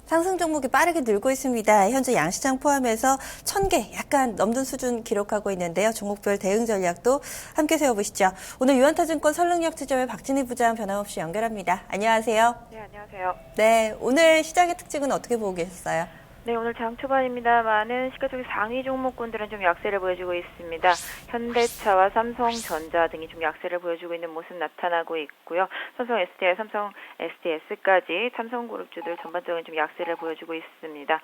상승 종목이 빠르게 늘고 있습니다. 현재 양시장 포함해서 1,000개 약간 넘는 수준 기록하고 있는데요. 종목별 대응 전략도 함께 세워보시죠. 오늘 유한타증권 설릉역 지점의 박진희 부장 변함없이 연결합니다. 안녕하세요. 네, 안녕하세요. 네, 오늘 시장의 특징은 어떻게 보고 계셨어요? 네, 오늘 장 초반입니다만은 시가총액 상위 종목군들은 좀 약세를 보여주고 있습니다. 현대차와 삼성전자 등이 좀 약세를 보여주고 있는 모습 나타나고 있고요. 삼성 SDI, 삼성 SDS까지 삼성그룹주들 전반적인 좀 약세를 보여주고 있습니다.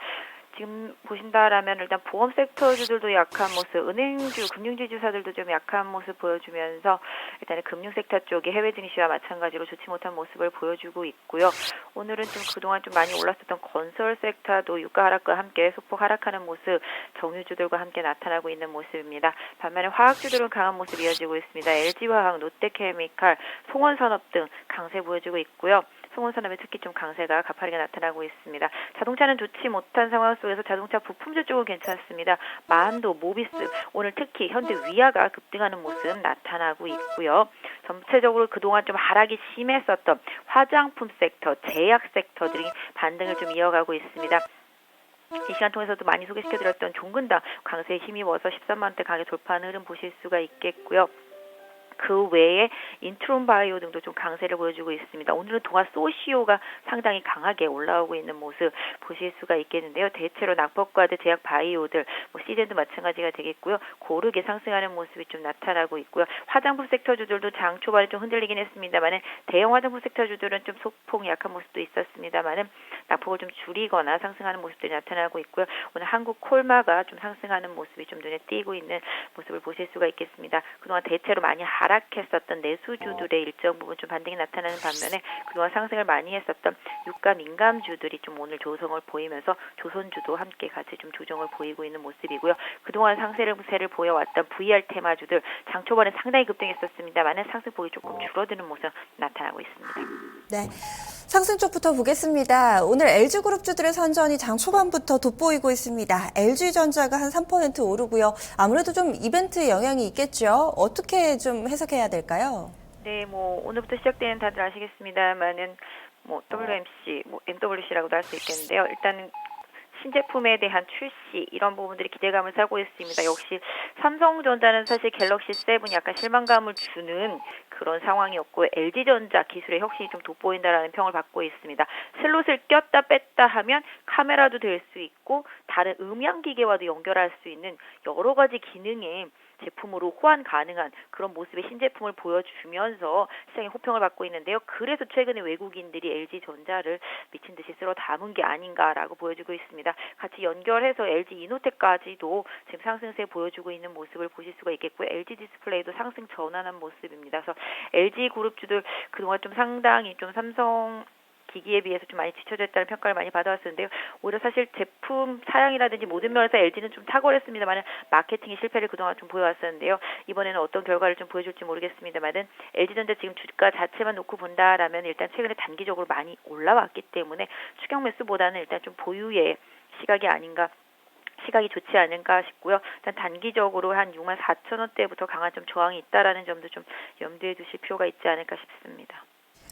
지금 보신다라면 일단 보험 섹터주들도 약한 모습, 은행주, 금융지주사들도 좀 약한 모습 보여주면서 일단은 금융 섹터 쪽이 해외 증시와 마찬가지로 좋지 못한 모습을 보여주고 있고요. 오늘은 좀 그동안 좀 많이 올랐었던 건설 섹터도 유가 하락과 함께 소폭 하락하는 모습, 정유주들과 함께 나타나고 있는 모습입니다. 반면에 화학주들은 강한 모습 이어지고 있습니다. LG화학, 롯데케미칼, 송원산업 등 강세 보여주고 있고요. 송원산업에 특히 좀 강세가 가파르게 나타나고 있습니다. 자동차는 좋지 못한 상황 속에서 자동차 부품주 쪽은 괜찮습니다. 마한도, 모비스, 오늘 특히 현대 위아가 급등하는 모습 나타나고 있고요. 전체적으로 그동안 좀 하락이 심했었던 화장품 섹터, 제약 섹터들이 반등을 좀 이어가고 있습니다. 이 시간 통해서도 많이 소개시켜드렸던 종근당 강세에 힘입어서 13만원대 가격 돌파하는 흐름 보실 수가 있겠고요. 그 외에 인트론 바이오 등도 좀 강세를 보여주고 있습니다. 오늘은 동아 소시오가 상당히 강하게 올라오고 있는 모습 보실 수가 있겠는데요. 대체로 낙폭과대 제약 바이오들, 시젠도 마찬가지가 되겠고요. 고르게 상승하는 모습이 좀 나타나고 있고요. 화장품 섹터주들도 장 초반에 좀 흔들리긴 했습니다만은 대형 화장품 섹터주들은 좀 소폭 약한 모습도 있었습니다만은 낙폭을 좀 줄이거나 상승하는 모습들이 나타나고 있고요. 오늘 한국 콜마가 좀 상승하는 모습이 좀 눈에 띄고 있는 모습을 보실 수가 있겠습니다. 그동안 대체로 많이 하락했었던 내수주들의 일정 부분 좀 반등이 나타나는 반면에 그동안 상승을 많이 했었던 유가 민감주들이 좀 오늘 조성을 보이면서 조선주도 함께 같이 좀 조정을 보이고 있는 모습이고요. 그동안 상세를 보여왔던 VR 테마주들 장 초반에 상당히 급등했었습니다만 상승폭이 조금 줄어드는 모습 나타나고 있습니다. 네. 상승 쪽부터 보겠습니다. 오늘 LG그룹주들의 선전이 장 초반부터 돋보이고 있습니다. LG전자가 한 3% 오르고요. 아무래도 좀 이벤트 영향이 있겠죠. 어떻게 좀 해석해야 될까요? 네, 오늘부터 시작되는 다들 아시겠습니다만은 WMC, MWC라고도 할 수 있겠는데요. 일단은 신제품에 대한 출시 이런 부분들이 기대감을 사고 있습니다. 역시 삼성전자는 사실 갤럭시 7 약간 실망감을 주는 그런 상황이었고 LG전자 기술의 혁신이 좀 돋보인다라는 평을 받고 있습니다. 슬롯을 꼈다 뺐다 하면 카메라도 될 수 있고 다른 음향기계와도 연결할 수 있는 여러 가지 기능의 제품으로 호환 가능한 그런 모습의 신제품을 보여주면서 시장의 호평을 받고 있는데요. 그래서 최근에 외국인들이 LG전자를 미친 듯이 쓸어 담은 게 아닌가라고 보여주고 있습니다. 같이 연결해서 LG 이노텍까지도 지금 상승세 보여주고 있는 모습을 보실 수가 있겠고요. LG 디스플레이도 상승 전환한 모습입니다. 그래서 LG 그룹주들 그동안 좀 상당히 좀 삼성 기기에 비해서 좀 많이 지쳐졌다는 평가를 많이 받아왔었는데요. 오히려 사실 제품 사양이라든지 모든 면에서 LG는 좀 탁월했습니다만 마케팅의 실패를 그동안 좀 보여왔었는데요. 이번에는 어떤 결과를 좀 보여줄지 모르겠습니다만은 LG전자 지금 주가 자체만 놓고 본다라면 일단 최근에 단기적으로 많이 올라왔기 때문에 추격 매수보다는 일단 좀 보유의 시각이 아닌가 시각이 좋지 않을까 싶고요. 일단 단기적으로 한 64,000원대부터 강한 좀 저항이 있다라는 점도 좀 염두에 두실 필요가 있지 않을까 싶습니다.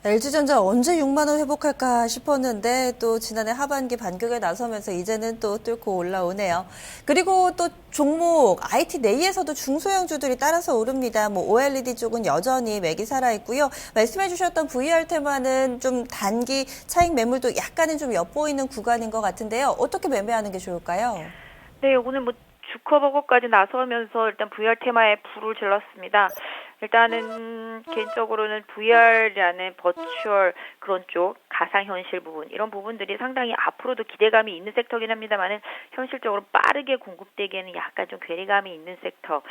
LG전자 언제 6만 원 회복할까 싶었는데 또 지난해 하반기 반격에 나서면서 이제는 또 뚫고 올라오네요. 그리고 또 종목 IT 내에서도 중소형주들이 따라서 오릅니다. OLED 쪽은 여전히 맥이 살아있고요. 말씀해 주셨던 VR 테마는 좀 단기 차익 매물도 약간은 좀 엿보이는 구간인 것 같은데요. 어떻게 매매하는 게 좋을까요? 네, 오늘 주커버거까지 나서면서 일단 VR 테마에 불을 질렀습니다. 일단은 개인적으로는 VR이라는 버추얼 그런 쪽 가상현실 부분 이런 부분들이 상당히 앞으로도 기대감이 있는 섹터긴 합니다만은 현실적으로 빠르게 공급되기에는 약간 좀 괴리감이 있는 섹터.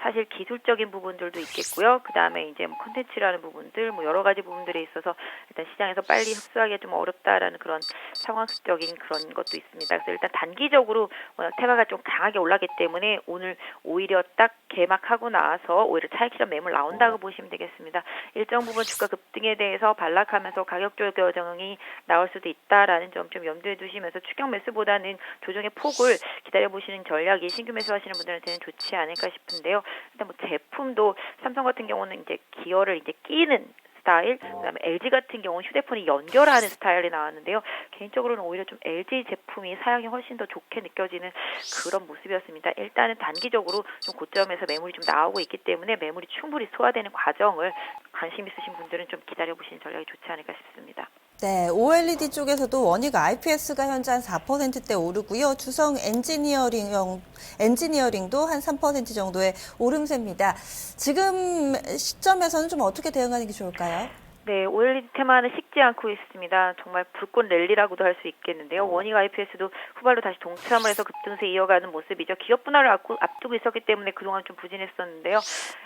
사실 기술적인 부분들도 있겠고요. 그 다음에 이제 콘텐츠라는 부분들 여러 가지 부분들에 있어서 일단 시장에서 빨리 흡수하기가 좀 어렵다라는 그런 상황적인 그런 것도 있습니다. 그래서 일단 단기적으로 테마가 좀 강하게 올랐기 때문에 오늘 오히려 딱 개막하고 나서 오히려 차익 실현 매물 나온다고 보시면 되겠습니다. 일정 부분 주가 급등에 대해서 반락하면서 가격 조정이 나올 수도 있다라는 점 좀 염두에 두시면서 추격 매수보다는 조정의 폭을 기다려보시는 전략이 신규 매수하시는 분들한테는 좋지 않을까 싶은데요. 일단 제품도 삼성 같은 경우는 이제 기어를 이제 끼는 스타일, 그다음에 LG 같은 경우는 휴대폰이 연결하는 스타일이 나왔는데요. 개인적으로는 오히려 좀 LG 제품이 사양이 훨씬 더 좋게 느껴지는 그런 모습이었습니다. 일단은 단기적으로 좀 고점에서 매물이 좀 나오고 있기 때문에 매물이 충분히 소화되는 과정을 관심 있으신 분들은 좀 기다려보시는 전략이 좋지 않을까 싶습니다. 네, OLED 쪽에서도 원익 IPS가 현재 한 4%대 오르고요. 주성 엔지니어링도 한 3% 정도의 오름세입니다. 지금 시점에서는 좀 어떻게 대응하는 게 좋을까요? 네, OLED 테마는 식지 않고 있습니다. 정말 불꽃 랠리라고도 할 수 있겠는데요. 원익 IPS도 후발로 다시 동참을 해서 급등세 이어가는 모습이죠. 기업 분할을 앞두고 있었기 때문에 그동안 좀 부진했었는데요.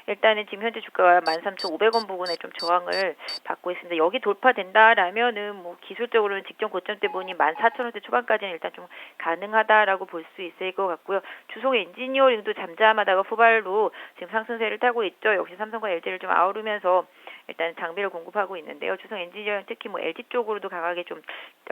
일단은 지금 현재 주가가 13,500원 부근에 좀 저항을 받고 있습니다. 여기 돌파된다라면은 뭐 기술적으로는 직전 고점 때 보니 14,000원대 초반까지는 일단 좀 가능하다라고 볼 수 있을 것 같고요. 주성 엔지니어링도 잠잠하다가 후발로 지금 상승세를 타고 있죠. 역시 삼성과 LG를 좀 아우르면서 일단 장비를 공급하고 있는데요. 주성 엔지니어링 특히 뭐 LG 쪽으로도 강하게 좀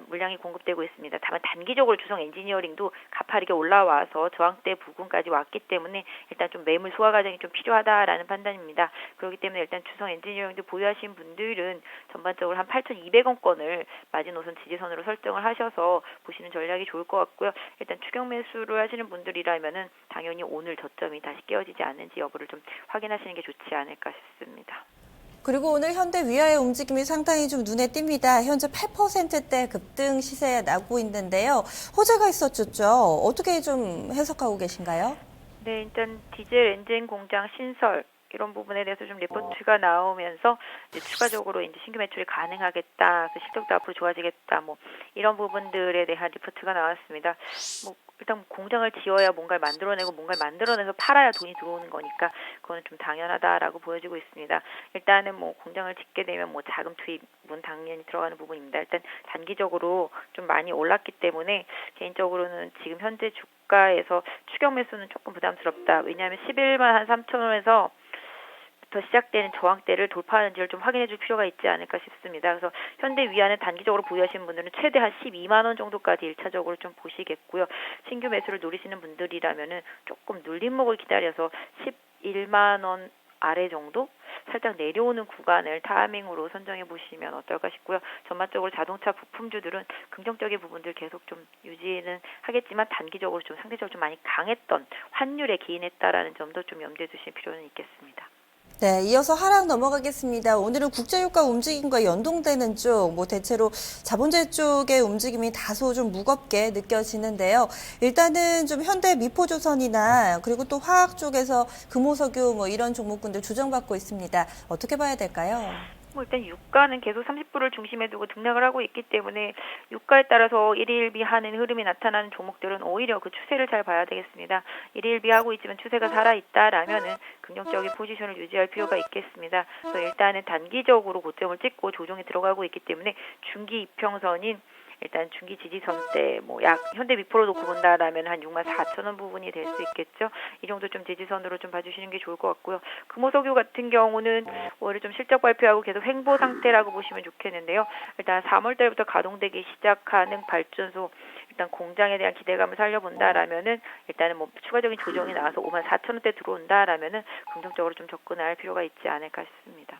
물량이 공급되고 있습니다. 다만 단기적으로 주성 엔지니어링도 가파르게 올라와서 저항대 부근까지 왔기 때문에 일단 좀 매물 소화 과정이 좀 필요하다라는 판단입니다. 그렇기 때문에 일단 주성 엔지니어링도 보유하신 분들은 전반적으로 한 8,200원권을 마지노선 지지선으로 설정을 하셔서 보시는 전략이 좋을 것 같고요. 일단 추격 매수를 하시는 분들이라면은 당연히 오늘 저점이 다시 깨어지지 않는지 여부를 좀 확인하시는 게 좋지 않을까 싶습니다. 그리고 오늘 현대 위아의 움직임이 상당히 좀 눈에 띕니다. 현재 8%대 급등 시세에 나고 있는데요. 호재가 있었죠. 어떻게 좀 해석하고 계신가요? 네, 일단 디젤 엔진 공장 신설 이런 부분에 대해서 좀 리포트가 나오면서 이제 추가적으로 이제 신규 매출이 가능하겠다, 그래서 실적도 앞으로 좋아지겠다, 뭐 이런 부분들에 대한 리포트가 나왔습니다. 뭐 일단 공장을 지어야 뭔가를 만들어내고 뭔가를 만들어내서 팔아야 돈이 들어오는 거니까 그거는 좀 당연하다라고 보여지고 있습니다. 일단은 뭐 공장을 짓게 되면 뭐 자금 투입은 당연히 들어가는 부분입니다. 일단 단기적으로 좀 많이 올랐기 때문에 개인적으로는 지금 현재 주가에서 추격 매수는 조금 부담스럽다. 왜냐하면 11만 3,000원에서 부터 시작되는 저항대를 돌파하는지를 좀 확인해 줄 필요가 있지 않을까 싶습니다. 그래서 현대 위안을 단기적으로 보유하시는 분들은 최대 한 12만 원 정도까지 1차적으로 좀 보시겠고요. 신규 매수를 노리시는 분들이라면은 조금 눌림목을 기다려서 11만 원 아래 정도 살짝 내려오는 구간을 타이밍으로 선정해 보시면 어떨까 싶고요. 전반적으로 자동차 부품주들은 긍정적인 부분들 계속 좀 유지는 하겠지만 단기적으로 좀 상대적으로 좀 많이 강했던 환율에 기인했다라는 점도 좀 염두에 두실 필요는 있겠습니다. 네, 이어서 하락 넘어가겠습니다. 오늘은 국제유가 움직임과 연동되는 쪽, 대체로 자본재 쪽의 움직임이 다소 좀 무겁게 느껴지는데요. 일단은 좀 현대 미포조선이나 그리고 또 화학 쪽에서 금호석유 이런 종목군들 조정받고 있습니다. 어떻게 봐야 될까요? 일단 유가는 계속 30불을 중심에 두고 등락을 하고 있기 때문에 유가에 따라서 일일비하는 흐름이 나타나는 종목들은 오히려 그 추세를 잘 봐야 되겠습니다. 일일비하고 있지만 추세가 살아있다라면은 긍정적인 포지션을 유지할 필요가 있겠습니다. 그래서 일단은 단기적으로 고점을 찍고 조정에 들어가고 있기 때문에 중기 이평선인 일단 중기 지지선 때 약 현대 미포로 놓고 본다라면 한 64,000원 부분이 될 수 있겠죠. 이 정도 좀 지지선으로 좀 봐주시는 게 좋을 것 같고요. 금호석유 같은 경우는 올해 좀 실적 발표하고 계속 횡보 상태라고 보시면 좋겠는데요. 일단 3월 달부터 가동되기 시작하는 발전소 일단 공장에 대한 기대감을 살려본다라면은 일단은 추가적인 조정이 나와서 54,000원대 들어온다라면은 긍정적으로 좀 접근할 필요가 있지 않을까 싶습니다.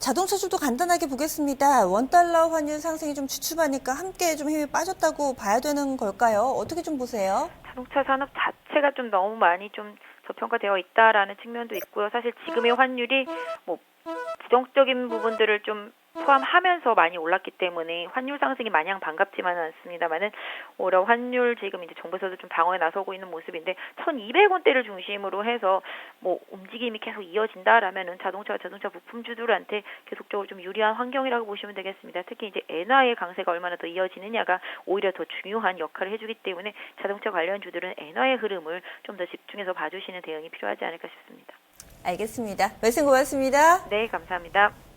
자동차주도 간단하게 보겠습니다. 원달러 환율 상승이 좀 주춤하니까 함께 좀 힘이 빠졌다고 봐야 되는 걸까요? 어떻게 좀 보세요? 자동차 산업 자체가 좀 너무 많이 좀 저평가되어 있다라는 측면도 있고요. 사실 지금의 환율이 부정적인 부분들을 좀 포함하면서 많이 올랐기 때문에 환율 상승이 마냥 반갑지만은 않습니다만은 올해 환율 지금 이제 정부에서도 좀 방어에 나서고 있는 모습인데 1,200원대를 중심으로 해서 움직임이 계속 이어진다라면은 자동차 부품주들한테 계속적으로 좀 유리한 환경이라고 보시면 되겠습니다. 특히 이제 엔화의 강세가 얼마나 더 이어지느냐가 오히려 더 중요한 역할을 해주기 때문에 자동차 관련주들은 엔화의 흐름을 좀 더 집중해서 봐주시는 대응이 필요하지 않을까 싶습니다. 알겠습니다. 말씀 고맙습니다. 네, 감사합니다.